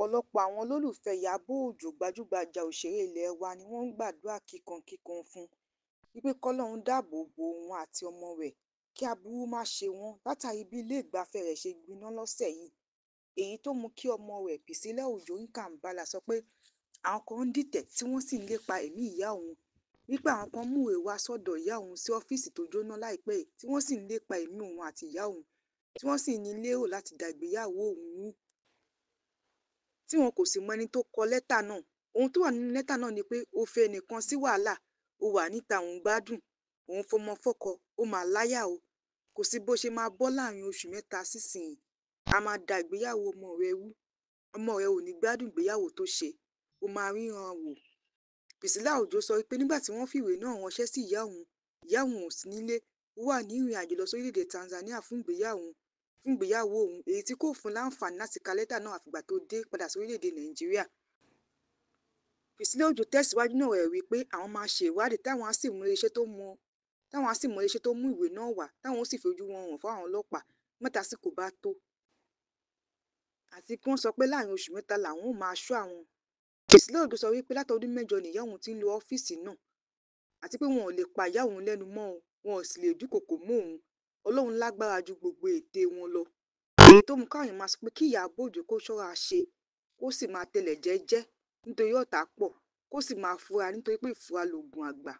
ọ̀pọ̀lọpọ̀ àwọn olólùfẹ́ Ìyábọ̀ Òjó gbajúgbajà òṣèré ilé wa ni wọ́n ń gbàdúrà kíkankíkan fún wípé kọ́lọ́run dáàbò bo òun àti ọmọ rẹ̀ kí aburú má ṣe wọ́n látàrí bí ilé ìgbafẹ́ rẹ̀ ṣe gbiná lọ́sẹ̀ yìí, èyí tó mú kí ọmọ rẹ̀ Priscilla Òjó Nkambala sọ pé àwọn kan ń dìtẹ̀ tí wọ́n sì ń lépa ẹ̀mí ìyá òun, wípé àwọn kan mú ìwé wá sọ́dọ̀ ìyá òun sí ọ́fíìsì tó jóná láìpẹ́ yìí tí wọ́n sì ń lépa ẹ̀mí òun àti ìyá òun, tí wọ́n sì ní lérò láti da ìgbéyàwó òun rú, tí wọn kò sì mọ ẹni tó kọ lẹ́tà náà. Ohun tó wà nínú lẹ́tà náà ni pé o fẹ́ ẹnìkan sí wàhálà, o wà níta òun gbádùn, òun fọmọ fọ́kọ, ó máa láyà o, kò sí bó ṣe máa bọ́ láàrin oṣù mẹ́ta sísìnyí, a máa da ìgbéyàwó ọmọ rẹ rú, ọmọ rẹ ò ní gbádùn ìgbéyàwó tó ṣe, ó máa ríran wò. Priscilla Òjó sọ pé nígbà tí wọ́n fìwé náà ránṣẹ́ sí ìyá òun ò sí nílé, ó wà ní ìrìn àjò lọ sórílẹ̀-èdè Tanzania fún ìgbéyàwó òun, èyí tí kò fún láǹfààní láti ka lẹ́tà náà àfìgbà tó dé padà sórílẹ̀-èdè Nàìjíríà. Priscilla Òjó tẹ̀síwájú náà rẹ̀ wípé àwọn máa ṣe ìwádìí táwọn á sì mọ iléeṣẹ́ tó mú ìwé náà wá, táwọn ó sì fojú wọn hàn fáwọn ọlọ́pàá mẹ́ta sì kò bá tó, àti kí wọ́n sọ pé láàrin oṣù mẹ́ta làwọn ò máa ṣọ́ àwọn. Priscilla Òjó sọ wípé látọdún mẹ́jọ nìyá òun ti ń lo ọ́fíìsì náà àti pé wọn ò lè pa ìyá òun lẹ́nu mọ́ o, wọn ò sì lè dúnkòokò mọ́ òun, Ọlọ́run lágbára ju gbogbo ète wọn lọ. Èyí tó mú káwọn èèyàn máa sọ pé kí Ìyábọ̀ Òjó kó ṣọ́ra ṣe, kó sì máa tẹlẹ̀ jẹ́jẹ́ nítorí ọ̀tá pọ̀, kó sì máa fura nítorí pé ìfura lògùn àgbà.